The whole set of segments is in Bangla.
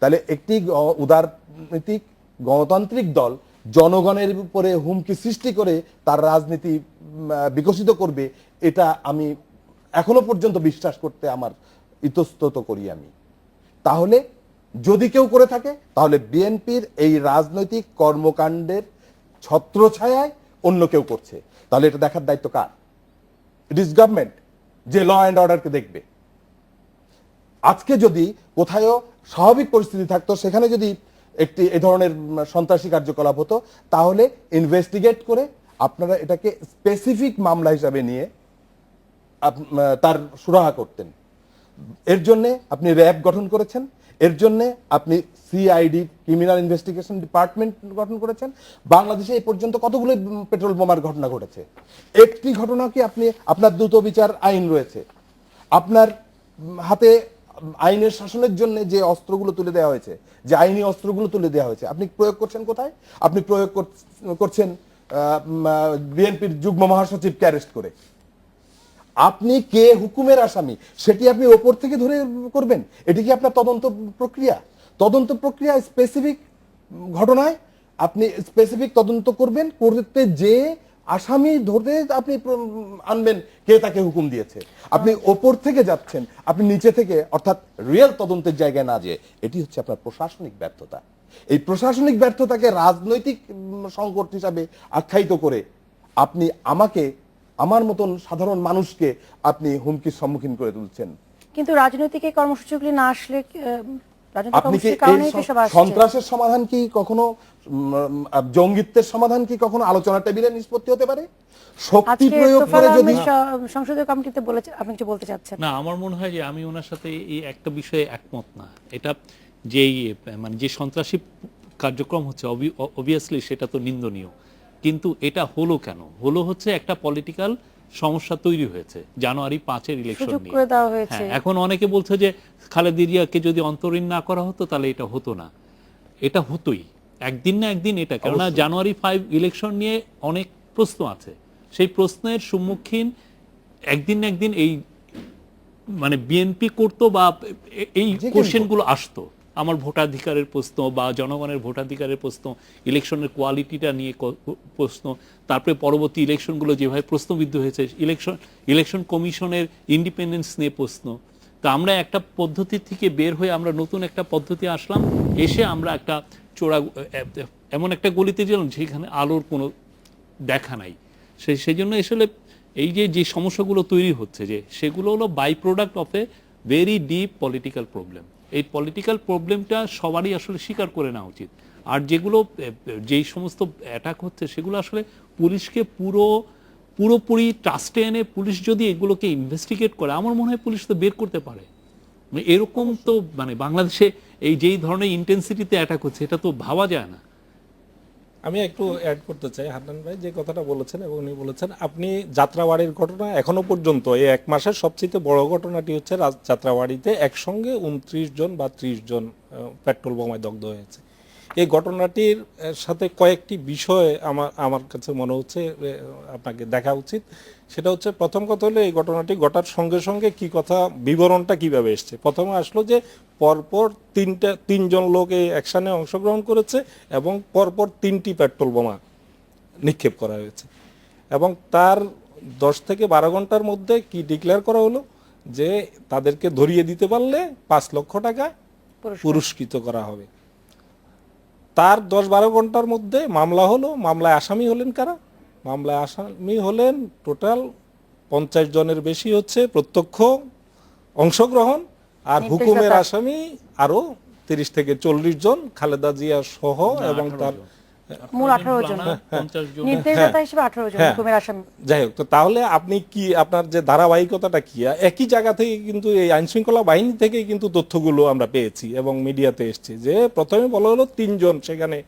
তাহলে একটি উদারনীতিক গণতান্ত্রিক দল জনগণের উপরে হুমকি সৃষ্টি করে তার রাজনীতি বিকশিত করবে, এটা আমি এখনো পর্যন্ত বিশ্বাস করতে আমার ইতস্তত করি আমি। তাহলে যদি কেউ করে থাকে তাহলে বিএনপির এই রাজনৈতিক কর্মকাণ্ডের ছত্রছায়ায় অন্য কেউ করছে, তাহলে এটা দেখার দায়িত্ব কার? ইট ইজ গভর্নমেন্ট যে ল অ্যান্ড অর্ডারকে দেখবে। আজকে যদি কোথাও স্বাভাবিক পরিস্থিতি থাকতো, সেখানে যদি একটি এ ধরনের সন্ত্রাসী কার্যকলাপ হতো, তাহলে ইনভেস্টিগেট করে আপনারা এটাকে স্পেসিফিক মামলা হিসাবে নিয়ে তার সুরাহা করতেন। এর জন্য আপনি র্যাব গঠন করেছেন, এর জন্য আপনি সিআইডি ক্রিমিনাল ইনভেস্টিগেশন ডিপার্টমেন্ট গঠন করেছেন। বাংলাদেশে এই পর্যন্ত কতগুলো পেট্রোল বোমার ঘটনা ঘটেছে? একটি ঘটনা কি আপনি, আপনার দ্রুত বিচার আইন রয়েছে, আপনার হাতে আইনের শাসনের জন্য যে অস্ত্রগুলো তুলে দেওয়া হয়েছে, যে আইনি অস্ত্রগুলো তুলে দেওয়া হয়েছে, আপনি প্রয়োগ করছেন কোথায়? আপনি প্রয়োগ করছেন বিএনপির যুগ্ম মহাসচিবকে অ্যারেস্ট করে। আপনি কে হুকুমের আসামি সেটি আপনি ওপর থেকে ধরে করবেন? এটি কি আপনার তদন্ত প্রক্রিয়া? তদন্ত প্রক্রিয়া স্পেসিফিক ঘটনায় আপনি স্পেসিফিক তদন্ত করবেন, করতে যে আসামি ধরে আপনি আনবেন কে তাকে হুকুম দিয়েছে। আপনি ওপর থেকে যাচ্ছেন, আপনি নিচে থেকে, অর্থাৎ রিয়েল তদন্তের জায়গায় না যেয়ে। এটি হচ্ছে আপনার প্রশাসনিক ব্যর্থতা। এই প্রশাসনিক ব্যর্থতাকে রাজনৈতিক সংকট হিসাবে আখ্যায়িত করে আপনি আমাকে, আমার মতন সাধারণ মানুষকে আপনি হুমকির সম্মুখীন করে তুলছেন। কিন্তু রাজনৈতিক এই কর্মসূচিগুলি না আসলে আপনি কি সন্ত্রাসের সমাধান কি কখনো, জঙ্গিত্বের সমাধান কি কখনো আলোচনা টেবিলে নিষ্পত্তি হতে পারে? শক্তি প্রয়োগ করে যদি সংসদীয় কমিটিতে বলেছে, আপনি কিছু বলতে চাচ্ছেন? না, আমার মনে হয় যে আমি ওনার সাথে এই একটা বিষয়ে একমত না। এটা যেই মানে যে সন্ত্রাসী কার্যক্রম হচ্ছে অবভিয়াসলি সেটা তো নিন্দনীয়, কিন্তু এটা হলো কেন? হলো হচ্ছে একটা পলিটিক্যাল সমস্যা তৈরি হয়েছে জানুয়ারি 5-এর ইলেকশন নিয়ে। হ্যাঁ, এখন অনেকে বলছে যে খালেদা জিয়াকে যদি অন্তরীণ না করা হতো তাহলে এটা হতো না। এটা হতোই একদিন না একদিন এটা, কেননা জানুয়ারি 5 ইলেকশন নিয়ে অনেক প্রশ্ন আছে। সেই প্রশ্নের সম্মুখীন একদিন না একদিন এই মানে বিএনপি করতো বা এই কোশ্চেনগুলো আসতো। আমার ভোটাধিকারের প্রশ্ন বা জনগণের ভোটাধিকারের প্রশ্ন, ইলেকশনের কোয়ালিটিটা নিয়ে প্রশ্ন, তারপরে পরবর্তী ইলেকশনগুলো যেভাবে প্রশ্নবিদ্ধ হয়েছে, ইলেকশন কমিশনের ইন্ডিপেন্ডেন্স নিয়ে প্রশ্ন। তো আমরা একটা পদ্ধতি থেকে বের হয়ে আমরা নতুন একটা পদ্ধতি আসলাম, এসে আমরা একটা এমন একটা গলিতে গেলাম যেখানে আলোর কোনো দেখা নাই। সেই জন্য আসলে এই যে সমস্যাগুলো তৈরি হচ্ছে, যে সেগুলো হলো by product of a very deep political problem. এই পলিটিক্যাল প্রবলেমটা সবারই আসলে স্বীকার করে নেওয়া উচিত। আর যেই সমস্ত অ্যাটাক হচ্ছে সেগুলো আসলে পুলিশকে পুরোপুরি ট্রাস্টে এনে পুলিশ যদি এগুলোকে ইনভেস্টিগেট করে, আমার মনে হয় পুলিশ তো বের করতে পারে। এরকম তো মানে বাংলাদেশে এই যেই ধরনের ইন্টেন্সিটিতে অ্যাটাক হচ্ছে এটা তো ভাবা যায় না। আমি একটু অ্যাড করতে চাই, হান্নান ভাই যে কথাটা বলেছেন, এবং উনি বলেছেন আপনি যাত্রাবাড়ির ঘটনা এখনো পর্যন্ত এই এক মাসের সবচেয়ে বড় ঘটনাটি হচ্ছে যাত্রাবাড়িতে একসঙ্গে 29 জন বা 30 জন পেট্রোল বোমায় দগ্ধ হয়েছে। এই ঘটনাটির সাথে কয়েকটি বিষয় আমার কাছে মনে হচ্ছে আপনাকে দেখা উচিত। সেটা হচ্ছে, প্রথম কথা হলো এই ঘটনাটি ঘটার সঙ্গে সঙ্গে কি কথা, বিবরণটা কিভাবে এসছে। প্রথমে আসলো যে পরপর তিনজন লোক এই অ্যাকশনে অংশগ্রহণ করেছে এবং পরপর 3টি পেট্রোল বোমা নিক্ষেপ করা হয়েছে, এবং তার 10 থেকে 12 ঘন্টার মধ্যে কি ডিক্লেয়ার করা হলো যে তাদেরকে ধরিয়ে দিতে পারলে 5 লক্ষ টাকা পুরস্কৃত করা হবে। তার 10-12 ঘন্টার মধ্যে মামলা হলো। মামলায় আসামি হলেন কারা? মামলায় আসামি হলেন টোটাল 50 জনের বেশি হচ্ছে প্রত্যক্ষ অংশগ্রহণ, আর হুকুমের আসামি আরো 30 থেকে 40 জন, খালেদা জিয়া সহ, এবং তার মোট 18 জন, নির্দেশদাতা হিসেবে 18 জন হুকুমের আসামি। যাই হোক, তো তাহলে আপনি কি, আপনার যে ধারাবাহিকতাটা কি? একই জায়গা থেকে কিন্তু এই আইন শৃঙ্খলা বাহিনী থেকে কিন্তু তথ্যগুলো আমরা পেয়েছি এবং মিডিয়াতে এসেছে যে প্রথমে বলা হলো 3 জন সেখানে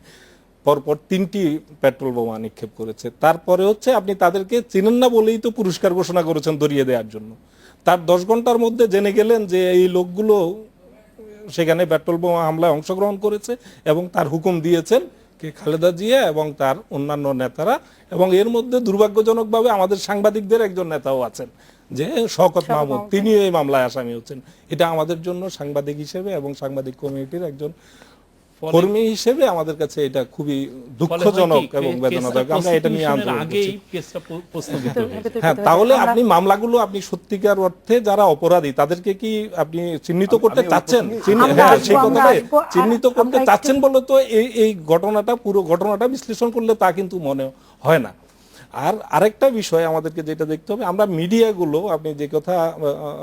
পরপর 3টি পেট্রোল বোমা নিক্ষেপ করেছে। তারপরে হচ্ছে আপনি তাদেরকে চিনেন না বলেই তো পুরস্কার ঘোষণা করেছেন ধরিয়ে দেওয়ার জন্য। তার 10 ঘন্টার মধ্যে জেনে গেলেন যে এই লোকগুলো সেখানে পেট্রোল বোমা হামলায় অংশগ্রহণ করেছে এবং তার হুকুম দিয়েছেন কে, খালেদা জিয়া এবং তার অন্যান্য নেতারা। এবং এর মধ্যে দুর্ভাগ্যজনকভাবে আমাদের সাংবাদিকদের একজন নেতাও আছেন যে শওকত শওকত মাহমুদ মাহমুদ। তিনি এই মামলায় আসামি হচ্ছেন। এটা আমাদের জন্য সাংবাদিক হিসেবে এবং সাংবাদিক কমিউনিটির একজন ফলে- কর্মী হিসেবে আমাদের কাছে এটা খুবই ফলে হয় দুঃখজনক কি, এবং কেসটা বেদনাদায়ক। আমরা এটা নিয়ে prosecution-এর আন্দোলন আগেই করছি। কেসটা প্রশ্নবিদ্ধ হয়েছে। হ্যাঁ, তাহলে আপনি মামলাগুলো আপনি সত্যিকার অর্থে যারা অপরাধী তাদেরকে কি আপনি চিহ্নিত করতে আমি ওই চাচ্ছেন? প্রসঙ্গেই- আমরা হ্যাঁ, আসবো, সেই আমরা কথাটাই আসবো। চিহ্নিত করতে আমরা একটু- চাচ্ছেন বলে তো এই ঘটনাটা পুরো ঘটনাটা বিশ্লেষণ করলে তা কিন্তু মনে হয় না। আর আরেকটা বিষয় আমাদেরকে যেটা দেখতে হবে, আমরা মিডিয়াগুলো, আপনি যে কথা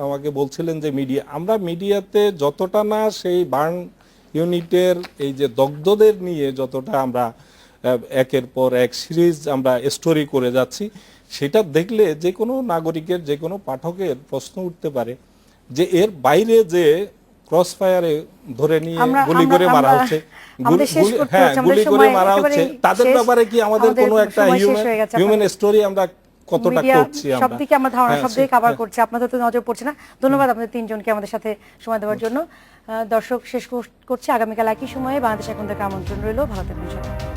আমাকে বলছিলেন যে মিডিয়া, আমরা মিডিয়াতে যতটা না সেই বার্ন ইউনিটের এই যে দগ্ধদের নিয়ে যতটা আমরা একের পর এক সিরিজ আমরা স্টোরি করে যাচ্ছি, সেটা দেখলে যে কোনো নাগরিকের, যে কোনো পাঠকের প্রশ্ন উঠতে পারে যে এর বাইরে যে ক্রস ফায়ারে ধরে নিয়ে গুলি করে মারা হচ্ছে, গুলি করে মারা হচ্ছে, তাদের ব্যাপারে কি আমাদের কোনো একটা হিউম্যান স্টোরি আমরা কতটা করছি? সবদিকে আমার ধারণা হ্যাঁ, সবদিকে কভার করছে, আপনাদের তো নজর পড়ছে না। ধন্যবাদ আপনাদের তিনজনকে আমাদের সাথে সময় দেওয়ার জন্য। দর্শক শেষ করছি, আগামীকাল একই সময়ে বাংলাদেশ এখন থেকে আমন্ত্রণ রইল। ভালো থাকবেন সবাই।